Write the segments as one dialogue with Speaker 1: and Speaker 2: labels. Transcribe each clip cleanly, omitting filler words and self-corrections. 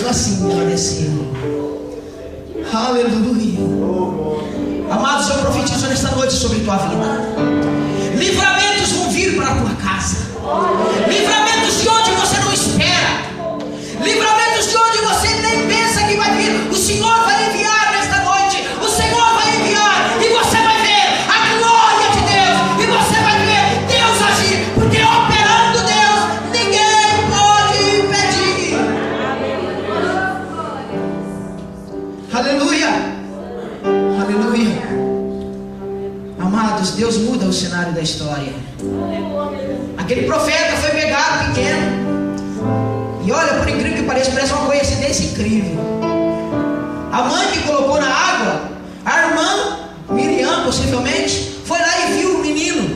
Speaker 1: mesmo assim ela desceu. Aleluia. Amados, eu profetizo nesta noite sobre tua vida. Livramentos vão vir para a tua casa. Livramentos de onde você não espera. Livramentos de onde você nem pensa que vai vir. O Senhor vai enviar nesta noite. O Senhor vai enviar. E você vai ver a glória de Deus. E você vai ver Deus agir. Porque operando Deus, ninguém pode impedir. Aleluia. Aleluia. Amados, Deus muda o cenário da história. Aquele profeta foi pegado pequeno. E olha, por incrível que pareça, parece uma coincidência incrível. A mãe que colocou na água, a irmã, Miriam possivelmente, foi lá e viu o menino.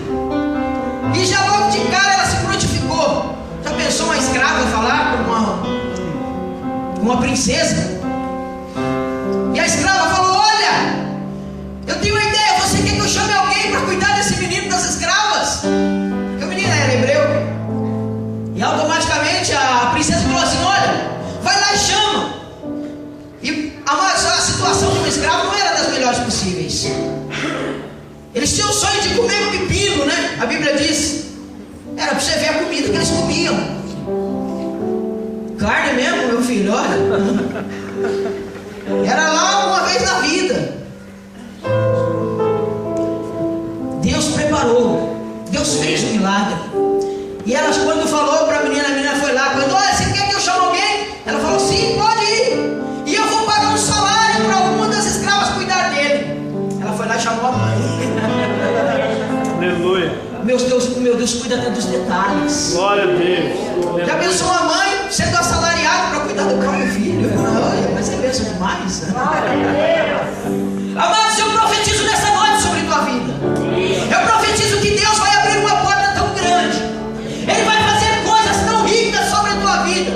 Speaker 1: E já logo de cara ela se prontificou. Já pensou uma escrava falar com uma princesa? E a escrava falou: olha, eu tenho uma ideia, você quer que eu chame alguém para cuidar desse menino das escravas? Porque o menino era hebreu. E automaticamente a princesa falou assim: olha, vai lá e chama. E amados, a situação de um escravo não era das melhores possíveis. Eles tinham o sonho de comer um pepino, né? A Bíblia diz. Era para você ver a comida que eles comiam. Carne mesmo, meu filho, olha. Era lá uma vez na vida. Deus preparou. Deus fez o milagre. E ela, quando falou para a menina foi lá, quando: olha, você quer que eu chame alguém? Ela falou: sim, pode ir. E eu vou pagar um salário para alguma das escravas cuidar dele. Ela foi lá e chamou a mãe.
Speaker 2: Aleluia.
Speaker 1: Meu Deus cuida até dos detalhes.
Speaker 2: Glória a Deus.
Speaker 1: Já pensou a mãe sendo assalariada para cuidar do próprio filho? Olha, mas é bênção demais. Amados, eu profetizo nessa noite sobre tua vida. Eu profetizo que Deus vai abrir uma porta tão grande. Ele vai fazer coisas tão ricas sobre a tua vida,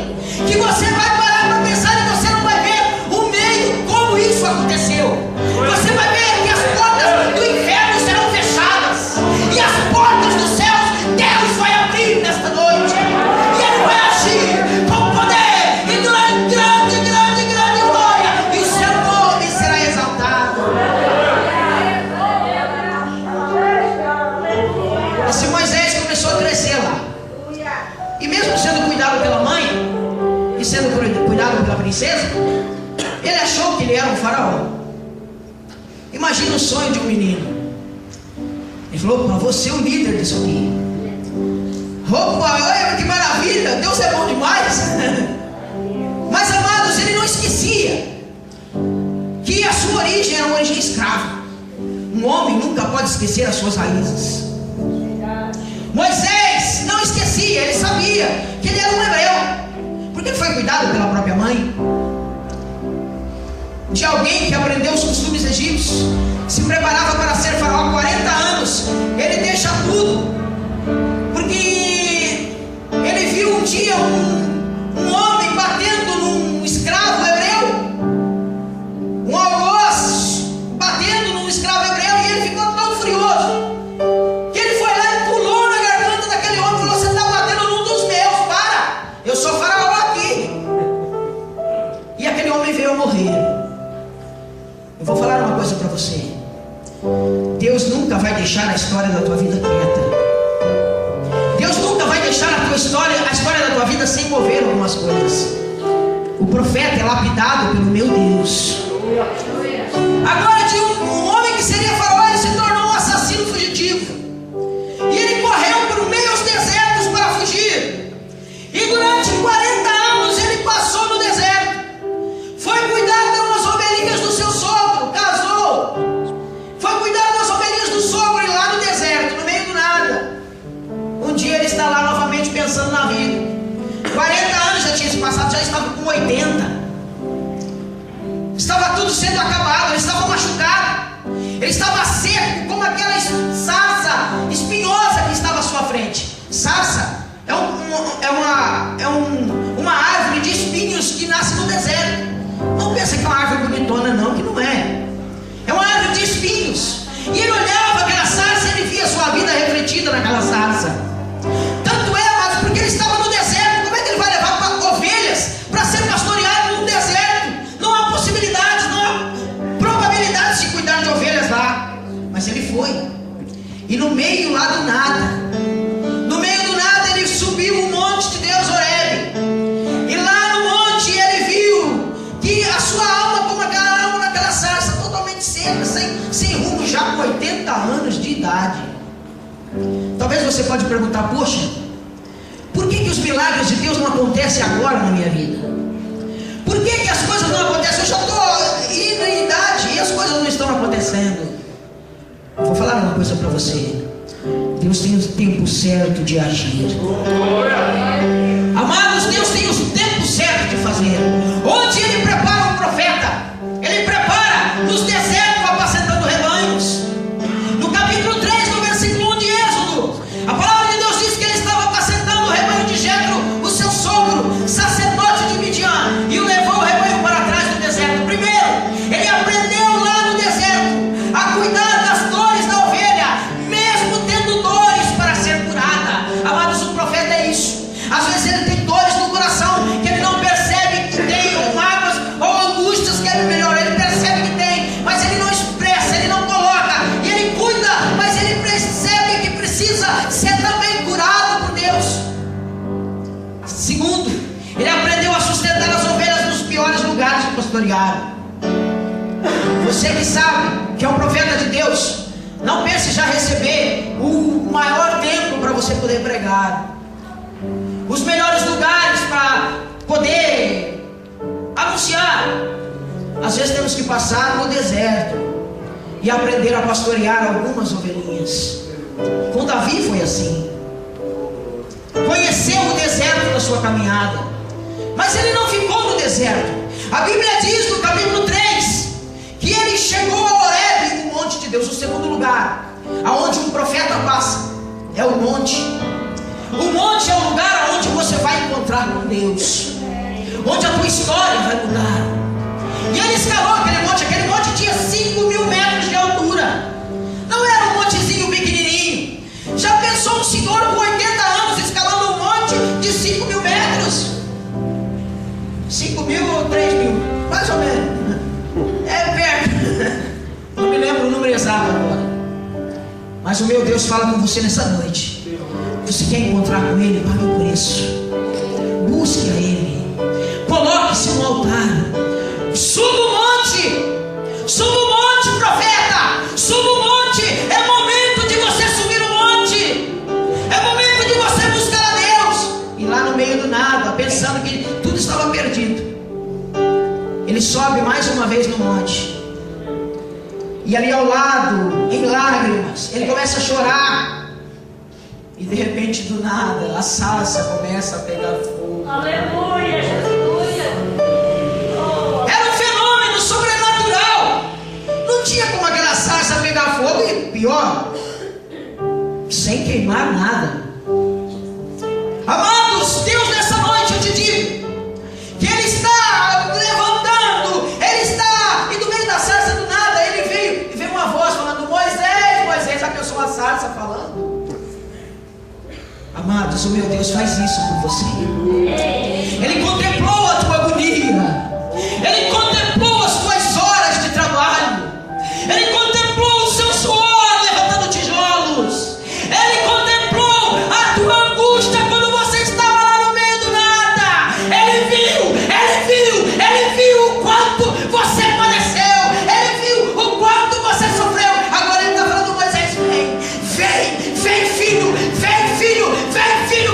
Speaker 1: que você vai parar para pensar e você não vai ver o meio como isso aconteceu. Você vai ver que as portas do inferno serão fechadas e as portas dos céus Deus vai abrir nesta noite. E Ele vai agir com poder e grande glória, e o seu nome será exaltado. Esse Moisés começou a crescer lá. E mesmo sendo cuidado pela mãe e sendo cuidado pela princesa, ele achou que ele era um faraó. Imagina o sonho de um menino. Ele falou: opa, vou ser o líder disso aqui. Opa, olha que maravilha, Deus é bom demais. Mas amados, ele não esquecia que a sua origem era uma origem escrava. Um homem nunca pode esquecer as suas raízes. Moisés não esquecia, ele sabia que ele era um hebreu, porque ele foi cuidado pela própria mãe, de alguém que aprendeu os costumes egípcios, se preparava para ser faraó há 40 anos. Ele deixa tudo, porque ele viu um dia um homem batendo num escravo hebreu, um algoz batendo num escravo hebreu, e ele ficou tão furioso que ele foi lá e pulou na garganta daquele homem e falou: você está batendo num dos meus, para, eu sou faraó aqui. E aquele homem veio a morrer. Eu vou falar uma coisa para você: Deus nunca vai deixar a história da tua vida quieta. Deus nunca vai deixar a história da tua vida sem mover algumas coisas. O profeta é lapidado pelo meu Deus. Agora, de um homem que seria faraó, ele se tornou um assassino fugitivo. E ele correu por meio aos desertos para fugir. E durante 40 anos ele passou no deserto. Foi cuidar de umas ovelhinhas do seu sogro, casou. Foi cuidar das ovelhinhas do sogro e lá no deserto, no meio do nada. Um dia ele está lá novamente pensando na vida. 40 anos já tinha se passado, já estava com 80. Estava tudo sendo acabado, ele estava machucado. Ele estava seco, como aquela sarça espinhosa que estava à sua frente. Sarça é uma árvore de espinhos que nasce no deserto. Não pensa que é uma árvore bonitona, não, que não é. É uma árvore de espinhos. E ele olhava aquela sarça e ele via a sua vida refletida naquela sarça. Tanto é, mas porque ele estava no deserto, como é que ele vai levar ovelhas para ser pastoreado num você pode perguntar: poxa, por que os milagres de Deus não acontecem agora na minha vida? Por que as coisas não acontecem? Eu já estou indo em idade e as coisas não estão acontecendo. Eu vou falar uma coisa para você: Deus tem o tempo certo de agir. Amados, Deus tem o tempo certo de fazer. Onde Ele prepara um profeta, Ele prepara nos desertos apacentando rebanhos. No capítulo 3, no versículo 1 de Êxodo, a palavra de Deus diz que Ele estava apacentando o rebanho de Jetro, o seu sogro, sacerdote de Midian, e o levou o rebanho para trás do deserto. Primeiro, Ele aprendeu lá no deserto a cuidar das dores da ovelha, mesmo tendo dores para ser curada. Amados, o profeta é isso. Às vezes ele tem dores no coração que ele não percebe que tem, ou mágoas, ou angústias que é melhor. Ele percebe que tem, mas ele não expressa, ele não coloca, e ele cuida, mas ele percebe que precisa ser também curado por Deus. Segundo, ele aprendeu a sustentar as ovelhas nos piores lugares de pastorear. Você que sabe que é um profeta de Deus, não pense já receber o maior tempo para você poder pregar, os melhores lugares para poder anunciar. Às vezes temos que passar no deserto e aprender a pastorear algumas ovelhinhas. Com Davi foi assim. Conheceu o deserto da sua caminhada, mas ele não ficou no deserto. A Bíblia diz no capítulo 3 que ele chegou a Horebe, no monte de Deus. O segundo lugar aonde um profeta passa é o monte. O monte é o lugar onde você vai encontrar com Deus, onde a tua história vai mudar. E ele escalou aquele monte tinha 5.000 metros de altura. Não era um montezinho pequenininho. Já pensou um senhor com 80 anos escalando um monte de 5.000 metros? 5.000 ou 3.000? Mais ou menos. É perto. Não me lembro o número exato agora. Mas o meu Deus fala com você nessa noite. Você quer encontrar com Ele? Pague o preço. Busque a Ele. Coloque-se no altar. Suba o monte. Suba o monte, profeta. Suba o monte. É momento de você subir o monte. É momento de você buscar a Deus. E lá no meio do nada, pensando que tudo estava perdido, ele sobe mais uma vez no monte. E ali ao lado, em lágrimas, ele começa a chorar. E de repente, do nada, a sarça começa a pegar fogo.
Speaker 2: Aleluia, aleluia.
Speaker 1: Era um fenômeno sobrenatural. Não tinha como aquela sarça pegar fogo e, pior, sem queimar nada. Amados, Deus, nessa noite eu te digo que Ele está levantando, Ele está, e do meio da sarça do nada, Ele veio, e veio uma voz falando: Moisés, Moisés, já pensou a sarça falando? Amados, o meu Deus faz isso por você. Ele contemplou a tua agonia, Ele contemplou as tuas horas de trabalho, Ele contemplou o seu suor levantando tijolos, Ele contemplou a tua angústia quando você estava lá no meio do nada. Ele viu o quanto você padeceu, Ele viu o quanto você sofreu. Agora Ele está falando: Moisés, vem filho,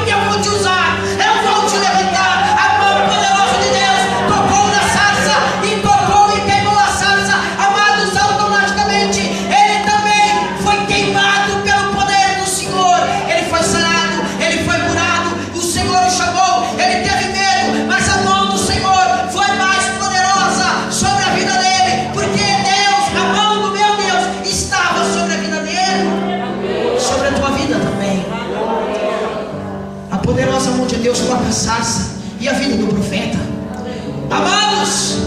Speaker 1: que eu vou te usar, eu vou te levantar. A mão poderosa de Deus tocou na sarça, e tocou e queimou a sarça. Amados, automaticamente ele também foi queimado pelo poder do Senhor. Ele foi sarado, ele foi curado. O Senhor o chamou, ele teve medo, mas a mão do Senhor foi mais poderosa sobre a vida dele, porque Deus, a mão do meu Deus estava sobre a vida dele, sobre a tua vida também. A poderosa mão de Deus toca a sarça e a vida do profeta. Amados,